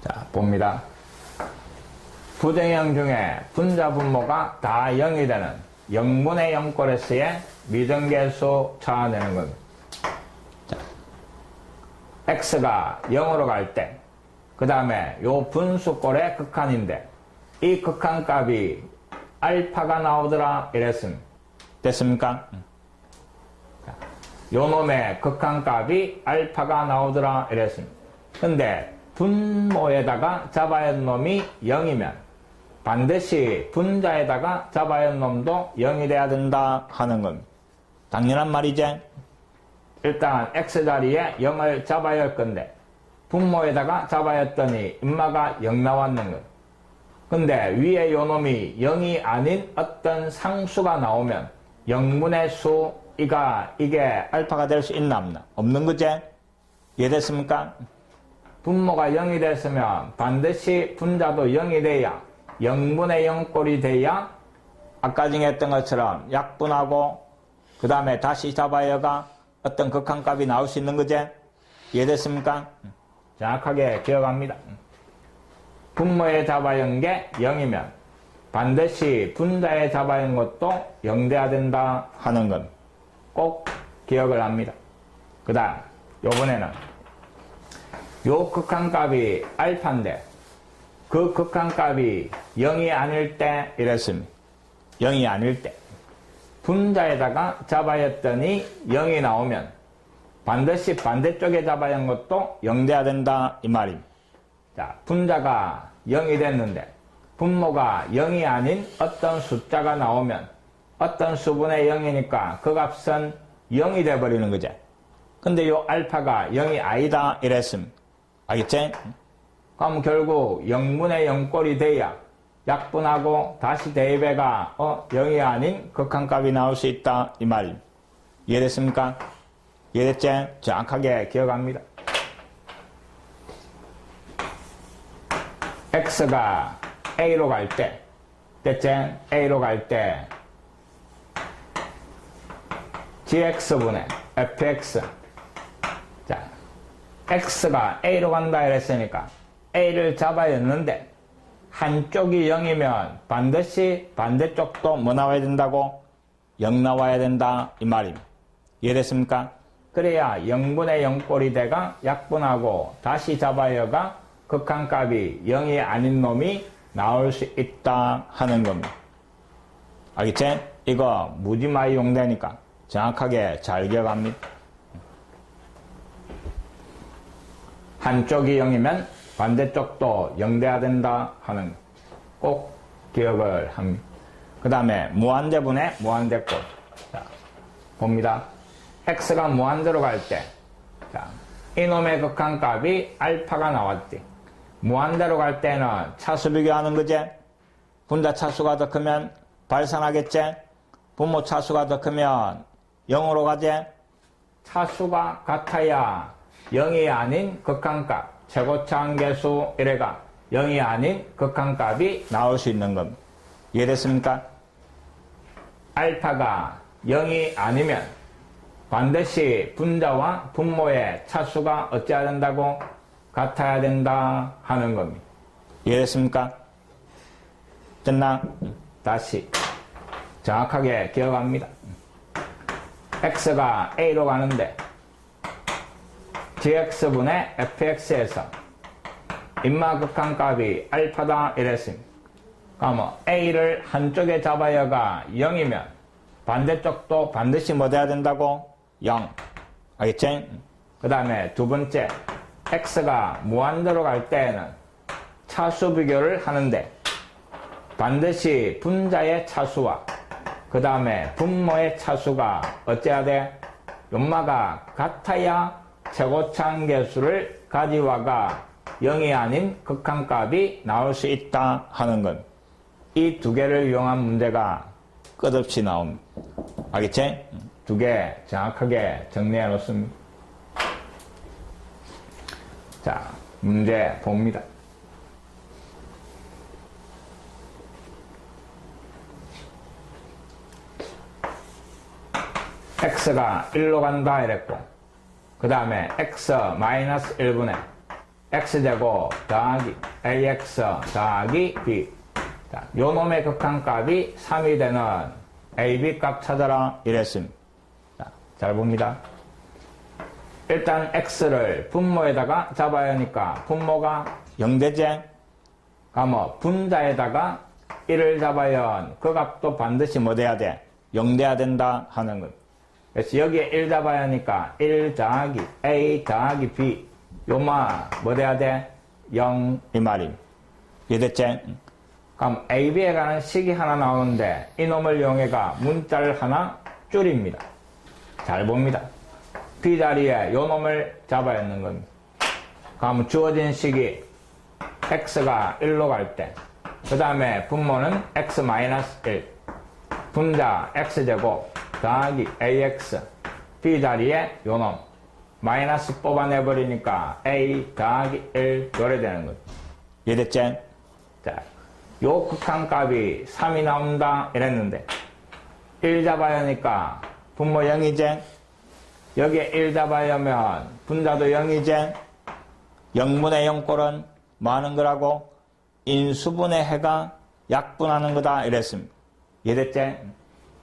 자, 봅니다. 부정형 중에 분자 분모가 다 0이 되는 0분의 0꼴에서의 미등계수 찾아내는 겁니다. 자, x가 0으로 갈 때, 그 다음에 요 분수꼴의 극한인데, 이 극한값이 알파가 나오더라 이랬습니다. 됐습니까? 자, 요 놈의 극한값이 알파가 나오더라 이랬습니다. 근데 분모에다가 잡아야 할 놈이 0이면 반드시 분자에다가 잡아야 할 놈도 0이 돼야 된다 하는 겁니다. 당연한 말이지. 일단 x자리에 0을 잡아야 할 건데 분모에다가 잡아야 했더니 인마가 0 나왔는 거예요. 근데 위에 요 놈이 0이 아닌 어떤 상수가 나오면 0분의 수 이게 알파가 될 수 있나 없나? 없는 거지? 이해됐습니까? 분모가 0이 됐으면 반드시 분자도 0이 돼야 0분의 0꼴이 돼야 아까 전에 했던 것처럼 약분하고 그 다음에 다시 잡아야가 어떤 극한값이 나올 수 있는 거지? 이해됐습니까? 정확하게 기억합니다. 분모에 잡아야 한 게 0이면 반드시 분자에 잡아야 한 것도 0 돼야 된다 하는 건 꼭 기억을 합니다. 그 다음 요번에는 요 극한값이 알파인데 그 극한값이 0이 아닐 때 이랬습니다. 0이 아닐 때 분자에다가 잡아야 했더니 0이 나오면 반드시 반대쪽에 잡아야 한 것도 0 돼야 된다 이 말입니다. 자, 분자가 0이 됐는데 분모가 0이 아닌 어떤 숫자가 나오면 어떤 수분의 0이니까 그 값은 0이 돼버리는 거죠. 근데 요 알파가 0이 아니다 이랬습니다. 알겠지? 그럼 결국 0분의 0꼴이 돼야 약분하고 다시 대입해가 0이 아닌 극한값이 나올 수 있다 이 말입니다. 이해됐습니까? 이해됐지? 정확하게 기억합니다. x가 a로 갈 때 됐지? a로 갈 때 gx분의 fx 자, x가 a로 간다 이랬으니까 a를 잡아야 했는데 한쪽이 0이면 반드시 반대쪽도 뭐 나와야 된다고? 0 나와야 된다 이 말입니다. 이해됐습니까? 그래야 0분의 0꼴이 돼가 약분하고 다시 잡아야가 극한값이 0이 아닌 놈이 나올 수 있다 하는 겁니다. 알겠지? 이거 무지마이 용되니까 정확하게 잘 기억합니다. 한쪽이 0이면 반대쪽도 0 돼야 된다 하는 꼭 기억을 합니다. 그 다음에 무한대분의 무한대꼴. 자, 봅니다. x가 무한대로 갈 때, 자, 이놈의 극한값이 알파가 나왔지. 무한대로 갈 때는 차수 비교하는 거지. 분자 차수가 더 크면 발산하겠지. 분모 차수가 더 크면 0으로 가지. 차수가 같아야 0이 아닌 극한값, 최고차항계수 이래가 0이 아닌 극한값이 나올 수 있는 겁니다. 이해됐습니까? 알파가 0이 아니면 반드시 분자와 분모의 차수가 어찌해야 된다고? 같아야 된다 하는 겁니다. 이해됐습니까? 됐나? 다시 정확하게 기억합니다. x가 a로 가는데 gx분의 fx에서 인마극한값이 알파다 이랬습니다. 그러면 a를 한쪽에 잡아야가 0이면 반대쪽도 반드시 뭐 돼야 된다고? 0. 알겠지? 그 다음에 두 번째 x가 무한대로 갈 때에는 차수 비교를 하는데 반드시 분자의 차수와 그 다음에 분모의 차수가 어째야 돼? 연마가 같아야 최고차항계수를 가지와가 0이 아닌 극한값이 나올 수 있다 하는 것. 이 두 개를 이용한 문제가 끝없이 나옵니다. 알겠지? 두 개 정확하게 정리해 놓습니다. 자, 문제 봅니다. x가 1로 간다 이랬고 그 다음에 x-1분의 x제곱 더하기 ax 더하기 b. 자, 요 놈의 극한값이 3이 되는 ab 값 찾아라 이랬습니다. 자, 잘 봅니다. 일단 x를 분모에다가 잡아야 하니까 분모가 0되지? 그럼 분자에다가 1을 잡아야 그 값도 반드시 뭐 돼야 돼? 0 돼야 된다 하는 것. 그래서 여기에 1 잡아야 하니까 1 더하기 a 더하기 b 요마 뭐 돼야 돼? 0 이 말임. 이해됐지? 그럼 ab에 관한 식이 하나 나오는데 이놈을 이용해가 문자를 하나 줄입니다. 잘 봅니다. b 자리에 요 놈을 잡아야 하는 겁니다. 그럼 주어진 식이 x가 1로 갈 때 그 다음에 분모는 x-1 분자 x제곱 더하기 ax b 자리에 요놈 마이너스 뽑아내버리니까 a 더하기 1 요래 되는 거죠. 이해됐지? 자, 요 극한값이 3이 나온다 이랬는데 1 잡아야 하니까 분모 0이지? 여기에 1 잡아야 하면 분자도 0이지? 0분의 0꼴은 뭐 하는 거라고? 인수분해 해가 약분하는 거다 이랬습니다. 이해됐지?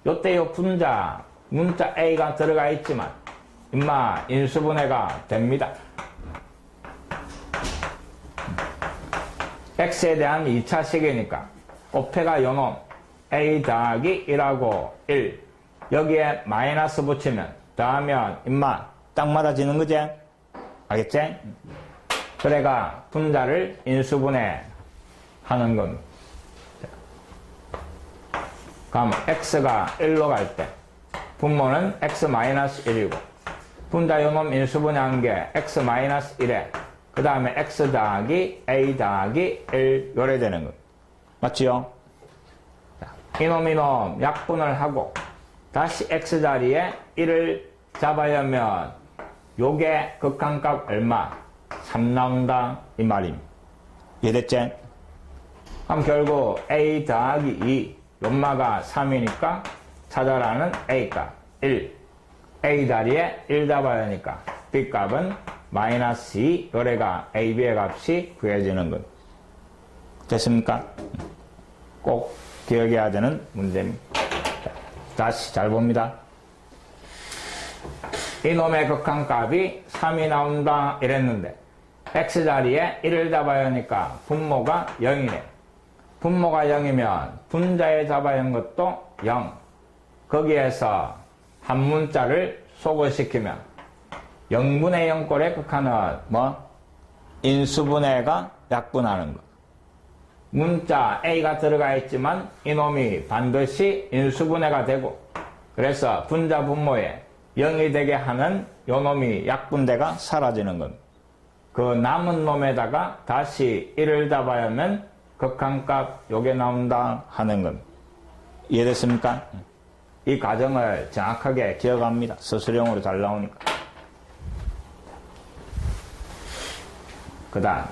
요때 요 분자 문자 a가 들어가 있지만 임마 인수분해가 됩니다. x에 대한 2차식이니까 곱해가 요놈 a 더하기 1하고 1 여기에 마이너스 붙이면 더하면 임마 딱 맞아지는 거지? 알겠지? 그래가 분자를 인수분해 하는 겁니다. 그럼 x가 1로 갈 때 분모는 x-1이고 분자 요놈 인수분해한 게 x-1에 그 다음에 x 더하기 a 더하기 1 요래 되는 거 맞지요? 이놈 약분을 하고 다시 x 자리에 1을 잡아야 하면 요게 극한값 얼마? 3 나온다 이 말입니다. 이해됐지? 그럼 결국 a 더하기 2 연마가 3이니까 찾아라는 a값 1 a 자리에 1 잡아야 하니까 b값은 마이너스 2 요래가 ab의 값이 구해지는 것 됐습니까? 꼭 기억해야 되는 문제입니다. 다시 잘 봅니다. 이놈의 극한값이 3이 나온다 이랬는데 x 자리에 1을 잡아야 하니까 분모가 0이네. 분모가 0이면 분자에 잡아야 하는 것도 0. 거기에서 한 문자를 소거시키면 0분의 0꼴의 극한은 뭐? 인수분해가 약분하는 것. 문자 a가 들어가 있지만 이놈이 반드시 인수분해가 되고 그래서 분자 분모에 0이 되게 하는 요놈이 약분대가 사라지는 겁니다. 그 남은 놈에다가 다시 1을 잡아야 하면 극한값 요게 나온다 하는 겁니다. 이해됐습니까? 이 과정을 정확하게 기억합니다. 서술형으로 잘 나오니까. 그 다음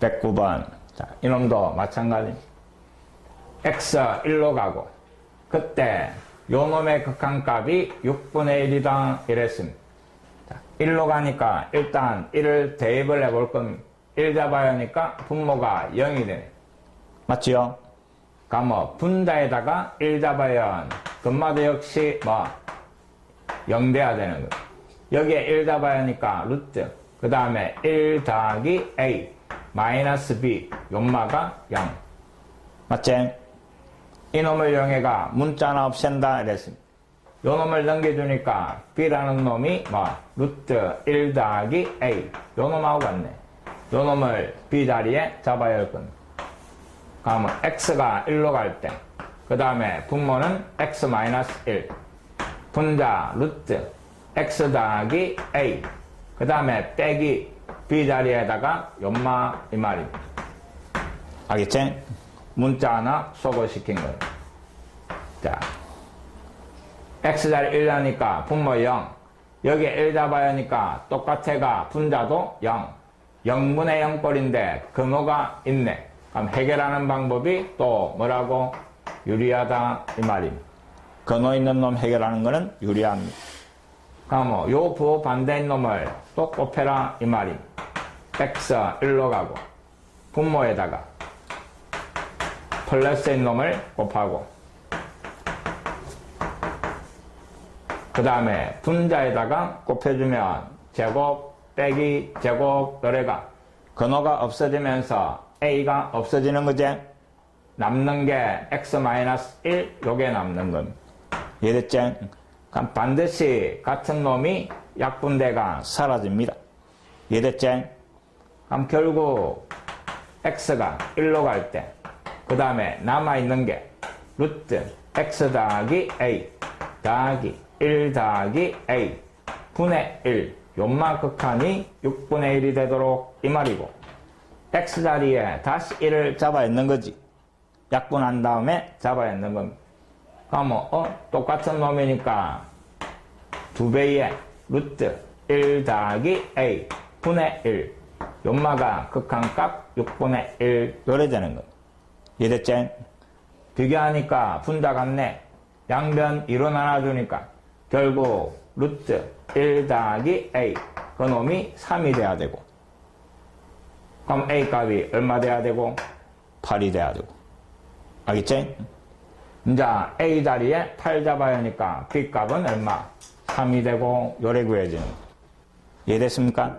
109번. 자, 이놈도 마찬가지입니다. x 1로 가고 그때 요놈의 극한값이 6분의 1이다 이랬습니다. 자, 1로 가니까 일단 1을 대입을 해볼 겁니다. 1 잡아야 하니까 분모가 0이 되네. 맞지요? 그럼 뭐 분자에다가 1 잡아야 금마도 역시 뭐 0 돼야 되는 거. 여기에 1 잡아야 하니까 루트 그 다음에 1 더하기 a 마이너스 b 연마가 0 맞지? 이놈을 이용해가 문자 하나 없앤다 이랬습니다. 요놈을 넘겨주니까 b라는 놈이 뭐 루트 1 더하기 a 요놈하고 같네. 요놈을 b 자리에 잡아야 할 겁니다. 그러면 x가 1로 갈 때 그 다음에 분모는 x-1 분자 루트 x 더하기 a 그 다음에 빼기 b 자리에다가 연마 이 말입니다. 알겠지? 문자 하나 소거시킨 거예요. 자, x 자리 1 하니까 분모 0 여기에 1 잡아야 하니까 똑같애가 분자도 0 0분의 0꼴인데 근호가 있네. 그럼 해결하는 방법이 또 뭐라고? 유리하다 이 말임. 근호 있는 놈 해결하는 거는 유리합니다. 그럼 요 부호 반대인 놈을 또 곱해라 이 말임. x 1로 가고 분모에다가 플러스인 놈을 곱하고 그 다음에 분자에다가 곱해주면 제곱 빼기 제곱 노래가 근호가 없어지면서 a가 없어지는 거지. 남는 게 x-1 요게 남는 겁니다. 이해됐지? 그럼 반드시 같은 놈이 약분대가 사라집니다. 이해됐지? 그럼 결국 x가 1로 갈 때 그 다음에 남아있는 게 루트 x 더하기 a 더하기 1 더하기 a 분의 1 요마 극한이 6분의 1이 되도록 이 말이고 x 자리에 다시 1을 잡아 있는 거지. 약분한 다음에 잡아 있는 겁니다. 그럼 똑같은 놈이니까 2배의 루트 1 더하기 a 분의 1 요마가 극한값 6분의 1 요래 되는 겁니다. 이해됐지? 비교하니까 분자 같네. 양변 2로 나눠주니까 결국 루트 1 더하기 a 그 놈이 3이 돼야 되고 그럼 a 값이 얼마 돼야 되고 8이 돼야 되고 알겠지? 이제 a 자리에 8 잡아야 하니까 b 값은 얼마? 3이 되고 요래 구해지는 거. 이해됐습니까?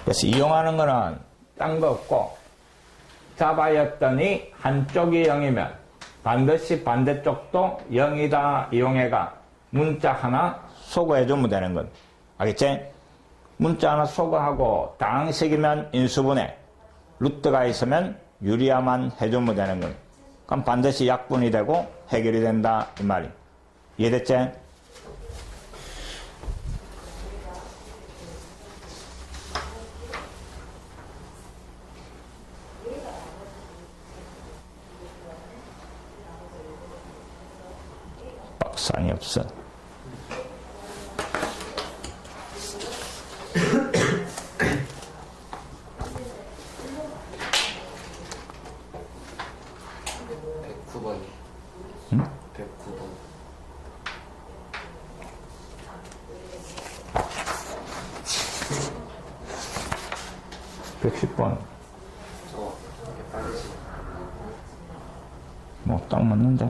그래서 이용하는 거는 딴 거 없고 잡아야 했더니 한쪽이 0이면 반드시 반대쪽도 0이다 이용해가 문자 하나 소거해주면 되는 건. 알겠지? 문자 하나 소거하고 다항식이면 인수분해, 루트가 있으면 유리화만 해주면 되는 건. 그럼 반드시 약분이 되고 해결이 된다 이 말이. 이해됐지? 박상이 없어. 응? 110번. 뭐, 딱 맞는데?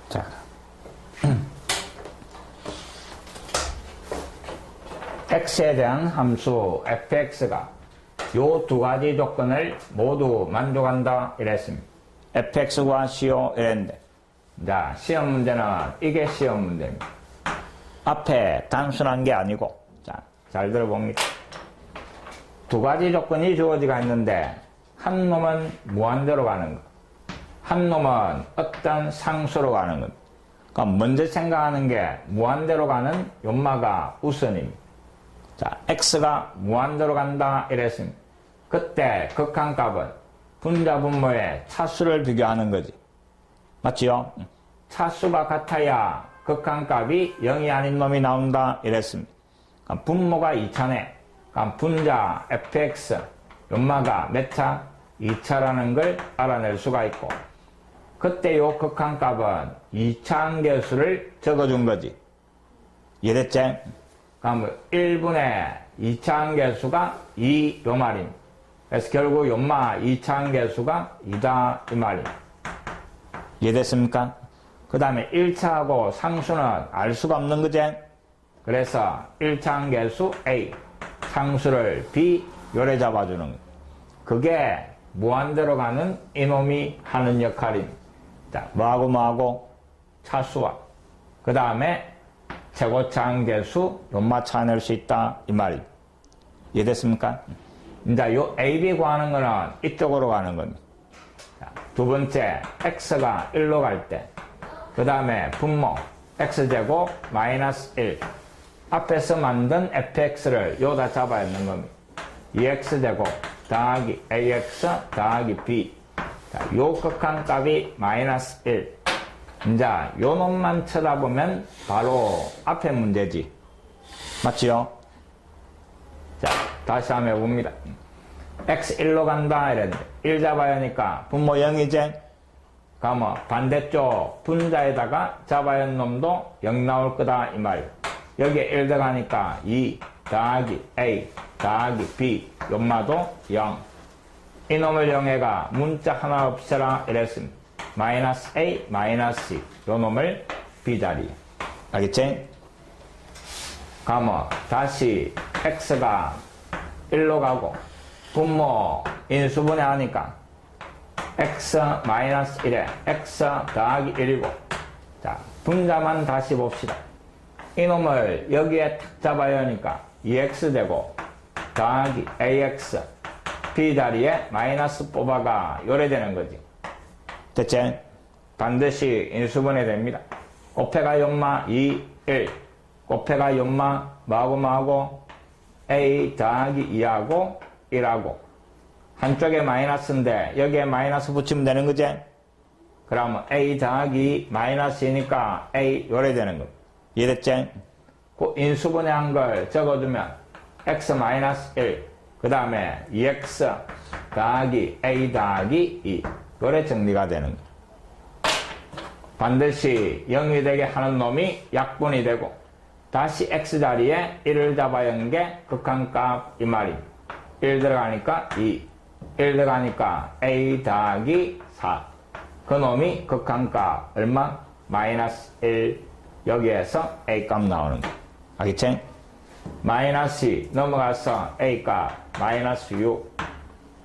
자, x에 대한 함수 fx가 요 두 가지 조건을 모두 만족한다 이랬습니다. fx과 co 이랬는데, 자, 시험 문제는 이게 시험 문제입니다. 앞에 단순한 게 아니고, 자, 잘 들어봅니다. 두 가지 조건이 주어지가 있는데 한 놈은 무한대로 가는 거, 한 놈은 어떤 상수로 가는 것. 그러니까 먼저 생각하는 게 무한대로 가는 연마가 우선입니다. 자, x가 무한대로 간다 이랬습니다. 그때 극한값은 분자 분모의 차수를 비교하는 거지. 맞지요? 차수가 같아야 극한값이 0이 아닌 놈이 나온다 이랬습니다. 그러니까 분모가 2차네. 그러니까 분자 fx 연마가 몇 차? 2차라는 걸 알아낼 수가 있고, 그때 요 극한값은 2차 한계수를 적어준 거지. 이해됐지? 그럼 1분의 2차 한계수가 2 요 말임. 그래서 결국 연마 2차 한계수가 2다 이 말임. 이해됐습니까? 그 다음에 1차하고 상수는 알 수가 없는 거지. 그래서 1차 한계수 A, 상수를 B 요래 잡아주는 거. 그게 무한대로 가는 이놈이 하는 역할입니다. 자, 뭐하고 차수와 그 다음에 최고차 한계수 연마 차낼 수 있다 이 말이. 이해됐습니까? 이제 요 AB 구하는 거는 이쪽으로 가는 겁니다. 자, 두 번째, x가 1로 갈 때, 그 다음에 분모, x제곱 마이너스 1. 앞에서 만든 fx를 요다 잡아야 하는 겁니다. 2x제곱 더하기 ax 더하기 b. 자, 요 극한값이 마이너스 1. 이제 요 놈만 쳐다보면 바로 앞에 문제지. 맞지요? 자, 다시 한번 해봅니다. x 1로 간다 이랬는데 1 잡아야 하니까 분모 0이제 그러면 반대쪽 분자에다가 잡아야 하는 놈도 0 나올 거다 이 말이에요. 여기에 1 들어가니까 2 더하기 a 더하기 b 연마도 0. 이놈을 0해가 문자 하나 없애라 이랬습니다. 마이너스 a 마이너스 c 요 놈을 b 자리에. 알겠지? 그러면 다시 x가 1로 가고 분모 인수분해 하니까 x 마이너스 1에 x 더하기 1이고, 자 분자만 다시 봅시다. 이놈을 여기에 탁 잡아야 하니까 2x 되고 더하기 ax b 자리에 마이너스 뽑아가 요래 되는 거지. 됐지? 반드시 인수분해 됩니다. 곱해가 연마 2, 1 곱해가 연마 뭐하고 a 더하기 2하고 1하고 한쪽에 마이너스인데 여기에 마이너스 붙이면 되는 거지? 그러면 a 더하기 마이너스이니까 a 요래 되는 거. 이해됐지? 그 인수분해한 걸 적어두면 x 마이너스 1 그 다음에 2x 더하기 a 더하기 2 요래 정리가 되는 거. 반드시 0이 되게 하는 놈이 약분이 되고 다시 x자리에 1을 잡아야 하는 게 극한값 이 말입니다. 1 들어가니까 2 1 들어가니까 a 더하기 4 그 놈이 극한값 얼마? 마이너스 1 여기에서 a값 나오는 거. 알겠지? 마이너스 2 넘어가서 a값 마이너스 6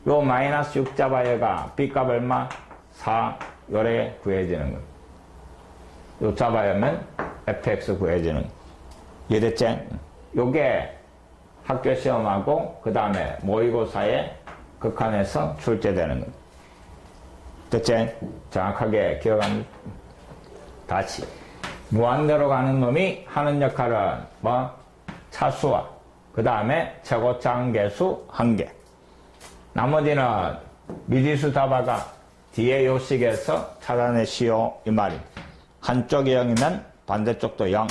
요 마이너스 6 잡아야가 b값 얼마? 4 요래 구해지는 거. 요 잡아야 하면 fx 구해지는 거. 이해됐지? 요게 학교 시험하고 그 다음에 모의고사에 극한에서 출제되는 거. 됐지? 정확하게 기억합니다. 다시 무한대로 가는 놈이 하는 역할은 뭐? 차수와 그 다음에 최고차항계수 1개. 나머지는 미지수 잡아가 뒤에 요식에서 찾아내시오 이 말입니다. 한쪽이 0이면 반대쪽도 0.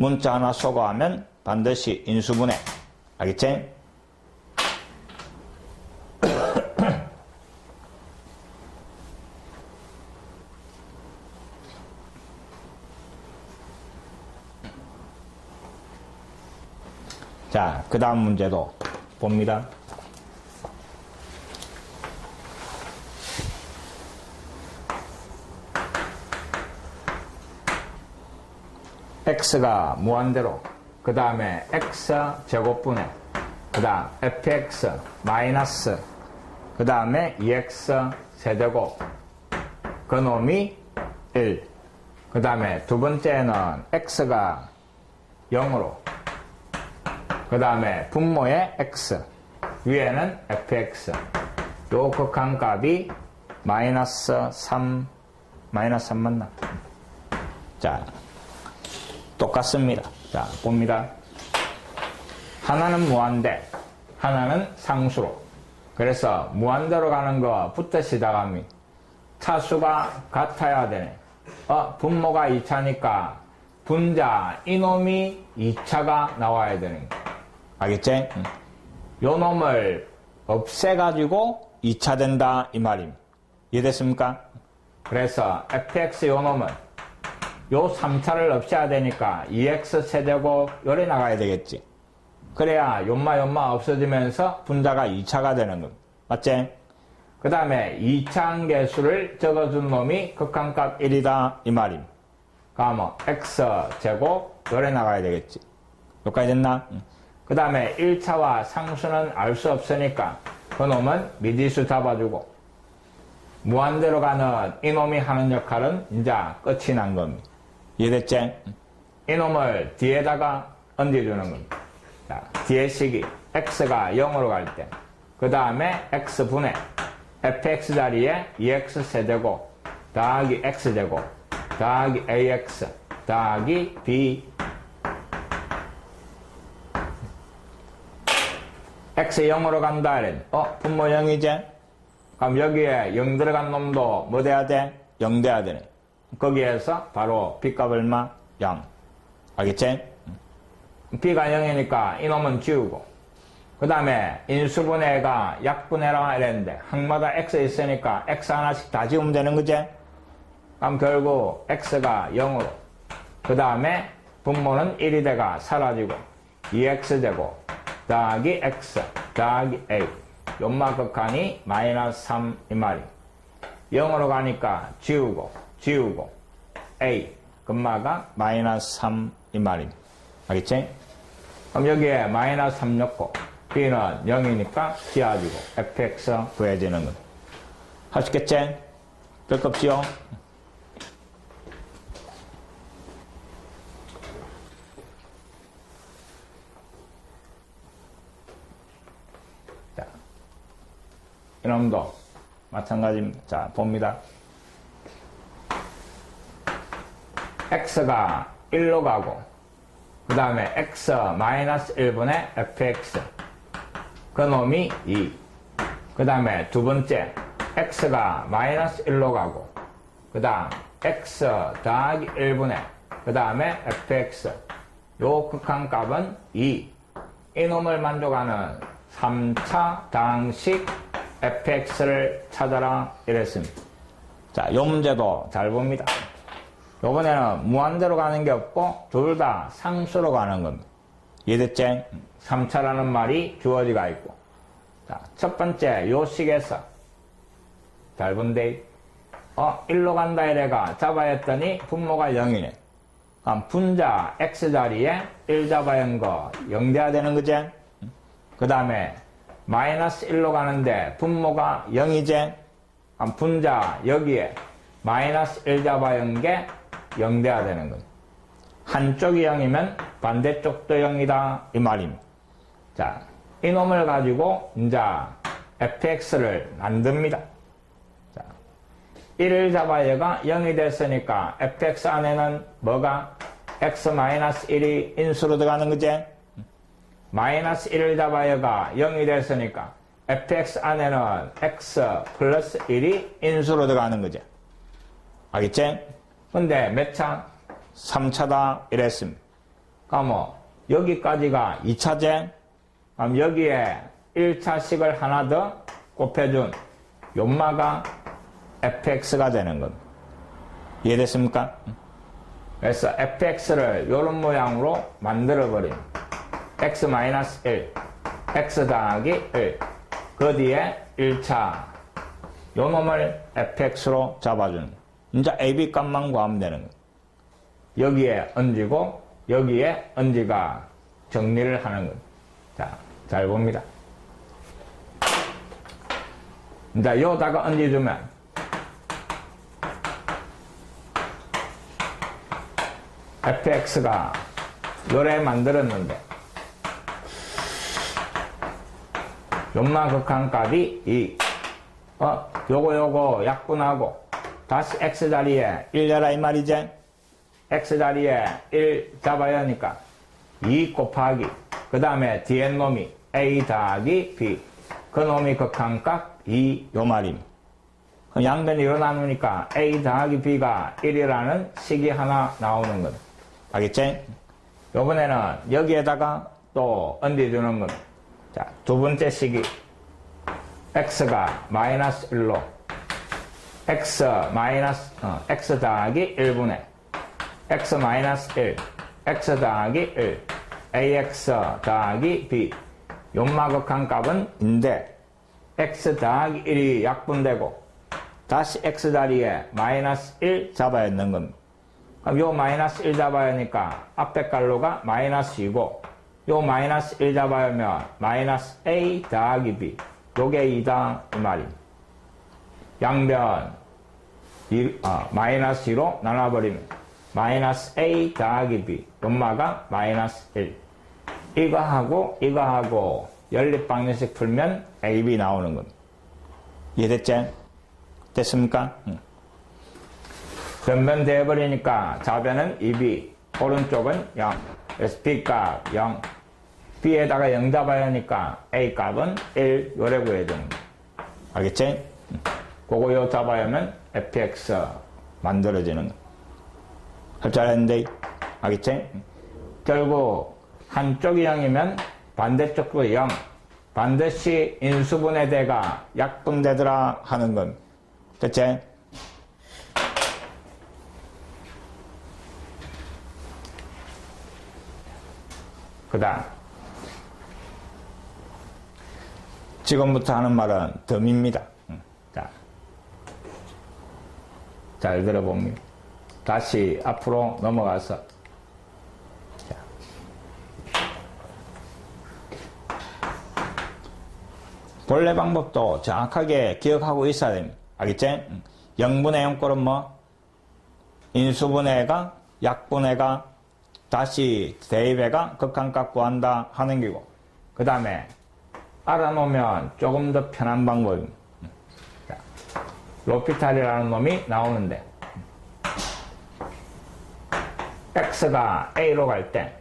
문자 하나 소거하면 반드시 인수분해. 알겠지? 자, 그 다음 문제도 봅니다. x가 무한대로 그 다음에 x 제곱분해 그 다음 fx 마이너스 그 다음에 2x 세제곱 그 놈이 1 그 다음에 두 번째는 x가 0으로 그 다음에 분모의 x 위에는 fx 요 극한값이 마이너스 3 맞나? 자 똑같습니다. 자, 봅니다. 하나는 무한대, 하나는 상수로. 그래서 무한대로 가는 거부터 시작합니다. 차수가 같아야 되네. 분모가 2차니까 분자 이놈이 2차가 나와야 되는 거. 알겠지? 요 놈을 없애가지고 2차 된다 이 말입니다. 이해됐습니까? 그래서 fx 요 놈은 요 3차를 없애야 되니까 2x 세제곱 요래 나가야 되겠지. 그래야 연마 없어지면서 분자가 2차가 되는 겁니다. 맞지? 그 다음에 2차 항계수를 적어준 놈이 극한값 1이다 이 말입니다. 그러면 x 제곱 요래 나가야 되겠지. 여기까지 됐나? 그 다음에 1차와 상수는 알 수 없으니까 그 놈은 미지수 잡아주고 무한대로 가는 이놈이 하는 역할은 이제 끝이 난 겁니다. 이해됐지? 이놈을 뒤에다가 얹어주는 겁니다. 자, 뒤에 식이 x가 0으로 갈 때, 그 다음에 x분의 fx 자리에 2x 세제곱 더하기 x제곱 더하기 ax 더하기 b x 0으로 간다 이랬는데 분모 0이지? 그럼 여기에 0 들어간 놈도 뭐 돼야 돼? 0 돼야 되네. 거기에서 바로 b값 얼마? 0. 알겠지? b가 0이니까 이놈은 지우고, 그 다음에 인수분해가 약분해라 이랬는데 항마다 x 있으니까 x 하나씩 다 지우면 되는 거지? 그럼 결국 x가 0으로, 그 다음에 분모는 1이 돼가 사라지고 2x제곱 더하기 x 더하기 a, 연마 극한이 마이너스 3 이 말이. 0으로 가니까 지우고 a 금마가 마이너스 3 이 말입니다. 알겠지? 그럼 여기에 마이너스 3 넣고 b는 0이니까 지워지고 fx 구해지는 거. 할 수 있겠지? 뺄 거 없지요? 자, 이놈도 마찬가지입니다. 자, 봅니다. x가 1로 가고, 그 다음에 x 마이너스 1분의 fx, 그 놈이 2. 그 다음에 두 번째, x가 마이너스 1로 가고, 그 다음 x 더하기 1분의, 그 다음에 fx, 요 극한값은 2. 이놈을 만족하는 3차 당식 fx를 찾아라 이랬습니다. 자, 요 문제도 잘 봅니다. 요번에는 무한대로 가는 게 없고 둘 다 상수로 가는 겁니다. 이해됐지? 3차라는 말이 주어지가 있고. 자, 첫 번째 요 식에서 잘 본데 1로 간다 이래가 잡아야 했더니 분모가 0이네. 그럼 분자 x자리에 1 잡아야 한 거 0 돼야 되는 거지? 그 다음에 마이너스 1로 가는데 분모가 0이지? 그럼 분자 여기에 마이너스 1 잡아야 한 게 0 돼야 되는 거예요. 한쪽이 0이면 반대쪽도 0이다 이 말입니다. 자, 이놈을 가지고 이제 fx를 만듭니다. 자, 1을 잡아야가 0이 됐으니까 fx 안에는 뭐가? x-1이 인수로 들어가는 거지? 마이너스 1을 잡아야가 0이 됐으니까 fx 안에는 x 플러스 1이 인수로 들어가는 거지. 알겠지? 근데 몇 차? 3차다 이랬습니다. 그럼 여기까지가 2차제? 그럼 여기에 1차식을 하나 더 곱해준 연마가 fx가 되는 겁니다. 이해됐습니까? 그래서 fx를 이런 모양으로 만들어버린 x-1, x 더하기 1, 그 뒤에 1차 요 놈을 fx로 잡아주는 거예요. 이제 AB 값만 구하면 되는 거예요. 여기에 얹고 여기에 얹이가 정리를 하는 거예요. 자, 잘 봅니다. 이제 여기다가 얹어주면 fx가 요래 만들었는데 연마 극한값이 2. 요거 약분하고 다시 x자리에 1 열라 이 말이지? x자리에 1 잡아야 하니까 2 곱하기 그 다음에 뒤에 놈이 a 더하기 b, 그 놈이 극한값 2 요 말입니다. 양변이 일어나니까 a 더하기 b가 1이라는 식이 하나 나오는 거다. 알겠지? 요번에는 여기에다가 또 얹어주는 겁니다. 자, 두 번째 식이 x가 마이너스 1로 x 더하기 1분의 x 마이너스 1, x 더하기 1, ax 더하기 b, 연마극한 값은 인데 x 더하기 1이 약분되고 다시 x 자리에 마이너스 1 잡아야 하는 겁니다. 그럼 요 마이너스 1 잡아야 하니까 앞에 갈로가 마이너스이고 요 마이너스 1 잡아야 하면 마이너스 a 더하기 b, 요게 2다 이 말입니다. 양변 마이너스 2로 나눠버리면 마이너스 a 더하기 b, 연마가 마이너스 1. 이거하고 연립방정식 풀면 AB 나오는 겁니다. 이해됐지? 됐습니까? 변변되어버리니까 좌변은 2B, 오른쪽은 0. 그래서 B값 0. B에다가 0 잡아야 하니까 A 값은 1. 요래 구해주는 거야. 알겠지? 그거 요 잡아야 하면 fx 만들어지는 거야. 할 줄 알았는데, 알겠지? 결국 한쪽이 0이면 반대쪽도 0. 반드시 인수분해 대가 약분되더라 하는 건. 됐지? 그 다음 지금부터 하는 말은 덤입니다. 자, 잘 들어봅니다. 다시 앞으로 넘어가서 자. 본래 방법도 정확하게 기억하고 있어야 됩니다. 알겠지? 0분의 0꼴은 뭐? 인수분해가 약분해가 다시 대입해가 극한값 구한다 하는 기고, 그 다음에 알아놓으면 조금 더 편한 방법입니다. 자, 로피탈이라는 놈이 나오는데 x가 a로 갈 때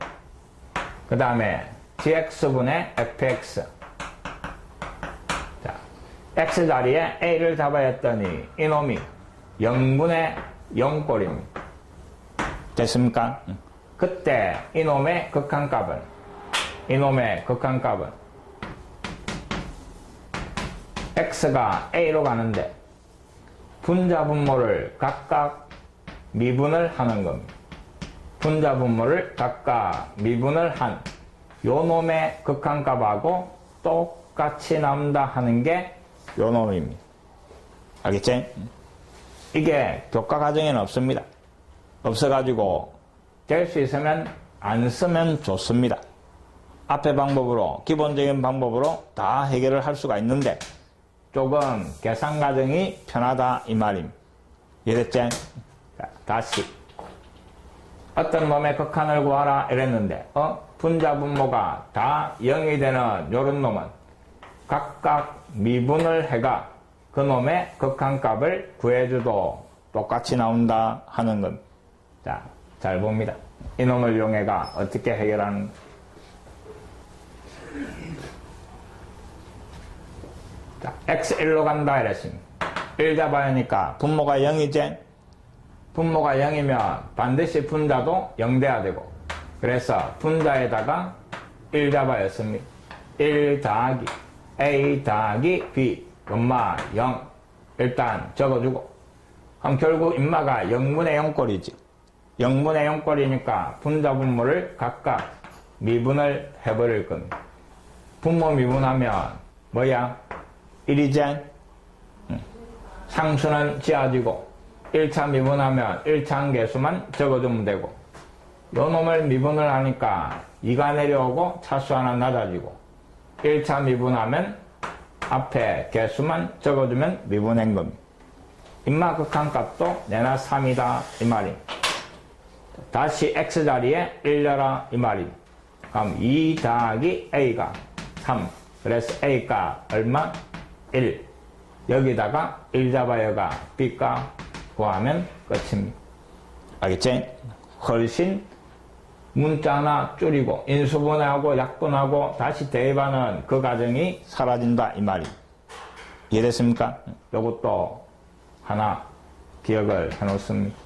그 다음에 gx분의 fx, 자, x 자리에 a를 잡아야 했더니 이놈이 0분의 0꼴입니다. 됐습니까? 그때 이놈의 극한값은 x가 a로 가는데 분자분모를 각각 미분을 하는 겁니다. 분자분모를 각각 미분을 한 요놈의 극한값하고 똑같이 나온다 하는 게 요놈입니다. 알겠지? 이게 교과 과정에는 없습니다. 없어가지고 될 수 있으면 안 쓰면 좋습니다. 앞의 방법으로, 기본적인 방법으로 다 해결을 할 수가 있는데 조금 계산 과정이 편하다 이 말입니다. 이해됐지? 자, 다시 어떤 놈의 극한을 구하라 이랬는데 분자분모가 다 0이 되는 요런 놈은 각각 미분을 해가 그 놈의 극한값을 구해줘도 똑같이 나온다 하는 것. 자, 잘 봅니다. 이놈을 이용해가 어떻게 해결하는 자, x1로 간다 이랬습니다. 1 잡아야 하니까 분모가 0이지? 분모가 0이면 반드시 분자도 0 돼야 되고, 그래서 분자에다가 1 잡아야 했습니다. 1 더하기 a 더하기 b 엄마 0 일단 적어주고, 그럼 결국 인마가 0분의 0꼴이지. 0분의 0꼴이니까 분자 분모를 각각 미분을 해버릴 겁니다. 분모 미분하면 뭐야? 1이제 상수는 지어지고 1차 미분하면 1차 개수만 적어주면 되고, 요 놈을 미분을 하니까 2가 내려오고 차수 하나 낮아지고 1차 미분하면 앞에 개수만 적어주면 미분한 겁니다. 인마 극한값도 내나 3이다 이 말입니다. 다시 x자리에 1 넣어라 이 말입니다. 그럼 2 더하기 a가 3. 그래서 a가 얼마? 1. 여기다가 1 잡아여가 b가 구하면 끝입니다. 알겠지? 훨씬 문자 하나 줄이고 인수분해하고 약분하고 다시 대입하는 그 과정이 사라진다 이 말입니다. 이해됐습니까? 이것도 하나 기억을 해놓습니다.